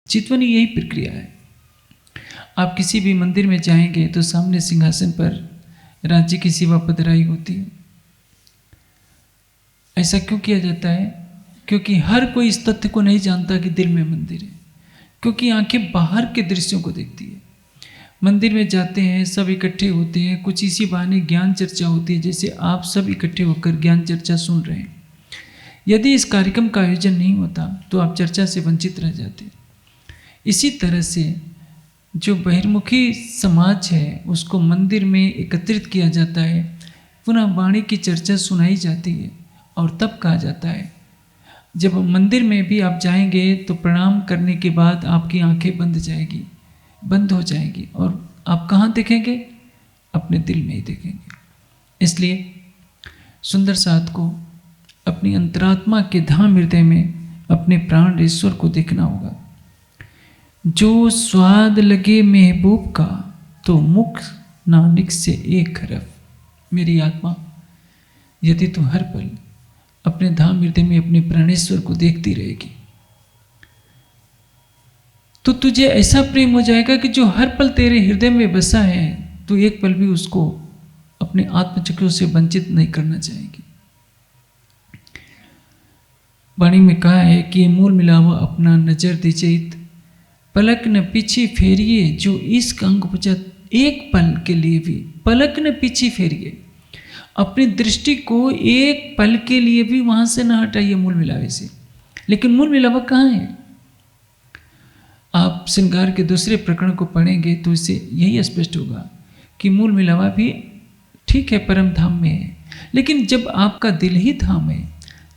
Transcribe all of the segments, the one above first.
चितवन यही प्रक्रिया है। आप किसी भी मंदिर में जाएंगे तो सामने सिंहासन पर राज्य की सेवा पधराई होती है। ऐसा क्यों किया जाता है? क्योंकि हर कोई इस तथ्य को नहीं जानता कि दिल में मंदिर है, क्योंकि आंखें बाहर के दृश्यों को देखती है। मंदिर में जाते हैं, सब इकट्ठे होते हैं, कुछ इसी बहाने ज्ञान चर्चा होती है, जैसे आप सब इकट्ठे होकर ज्ञान चर्चा सुन रहे हैं। यदि इस कार्यक्रम का आयोजन नहीं होता तो आप चर्चा से वंचित रह जाते। इसी तरह से जो बहिर्मुखी समाज है उसको मंदिर में एकत्रित किया जाता है, पुनः वाणी की चर्चा सुनाई जाती है और तब कहा जाता है। जब मंदिर में भी आप जाएंगे तो प्रणाम करने के बाद आपकी आंखें बंद हो जाएगी और आप कहाँ देखेंगे? अपने दिल में ही देखेंगे। इसलिए सुंदर साथ को अपनी अंतरात्मा के धाम हृदय में अपने प्राण ईश्वर को देखना होगा। जो स्वाद लगे महबूब का तो मुख नानक से एक हरफ। मेरी आत्मा, यदि तू हर पल अपने धाम हृदय में अपने प्राणेश्वर को देखती रहेगी तो तुझे ऐसा प्रेम हो जाएगा कि जो हर पल तेरे हृदय में बसा है, तो एक पल भी उसको अपने आत्मचक्रों से वंचित नहीं करना चाहेगी। वाणी में कहा है कि ये मूल मिलावा अपना नजर दीजिए, पलक न पीछे फेरिए जो इश्क अंग बुझा, एक पल के लिए भी पलक न पीछे फेरिए। अपनी दृष्टि को एक पल के लिए भी वहां से ना हटाइए मूल मिलावे से। लेकिन मूल मिलावा कहाँ है? आप श्रृंगार के दूसरे प्रकरण को पढ़ेंगे तो इससे यही स्पष्ट होगा कि मूल मिलावा भी ठीक है, परम धाम में है, लेकिन जब आपका दिल ही धाम है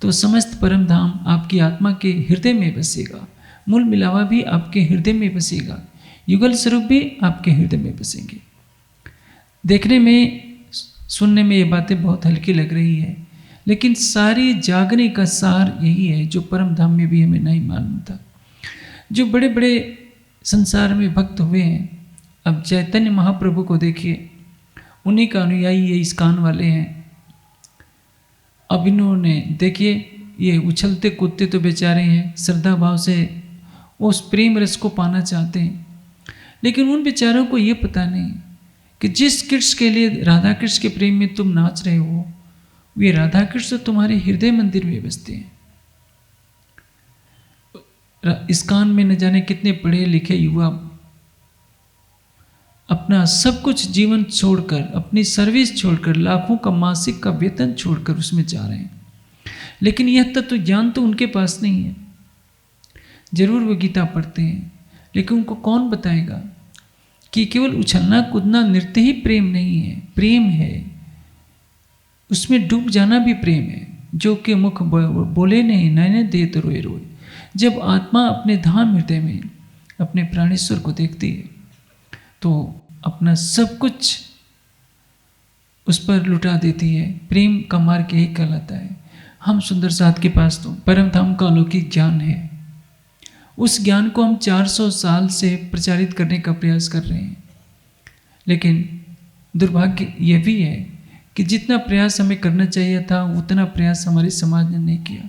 तो समस्त परम धाम आपकी आत्मा के हृदय में बसेगा। मूल मिलावा भी आपके हृदय में बसेगा, युगल स्वरूप भी आपके हृदय में बसेंगे। देखने में, सुनने में ये बातें बहुत हल्की लग रही है, लेकिन सारी जागने का सार यही है जो परम धाम में भी हमें नहीं मालूम था। जो बड़े बड़े संसार में भक्त हुए हैं, अब चैतन्य महाप्रभु को देखिए, उन्हीं का अनुयायी ये इस्कान वाले हैं। अब इन्होंने देखिए, ये उछलते कूदते तो बेचारे हैं, श्रद्धा भाव से उस प्रेम रस को पाना चाहते हैं, लेकिन उन बेचारों को ये पता नहीं कि जिस कृष्ण के लिए, राधा कृष्ण के प्रेम में तुम नाच रहे हो, वे राधा कृष्ण तुम्हारे हृदय मंदिर में बसते हैं। इस्कान में न जाने कितने पढ़े लिखे युवा अपना सब कुछ जीवन छोड़कर, अपनी सर्विस छोड़कर, लाखों का मासिक का वेतन छोड़कर उसमें जा रहे हैं, लेकिन यह तत्व ज्ञान तो उनके पास नहीं है। जरूर वो गीता पढ़ते हैं, लेकिन उनको कौन बताएगा कि केवल उछलना कूदना नृत्य ही प्रेम नहीं है, प्रेम है, उसमें डूब जाना भी प्रेम है। जो कि मुख बोले नहीं, नैने दे तो रोए रोए। जब आत्मा अपने धाम हृदय में अपने प्राणेश्वर को देखती है तो अपना सब कुछ उस पर लुटा देती है। प्रेम का मार्ग यही कहलाता है। हम सुंदर साथ के पास तो परम धाम का अलौकिक ज्ञान है, उस ज्ञान को हम 400 साल से प्रचारित करने का प्रयास कर रहे हैं, लेकिन दुर्भाग्य यह भी है कि जितना प्रयास हमें करना चाहिए था उतना प्रयास हमारे समाज ने नहीं किया।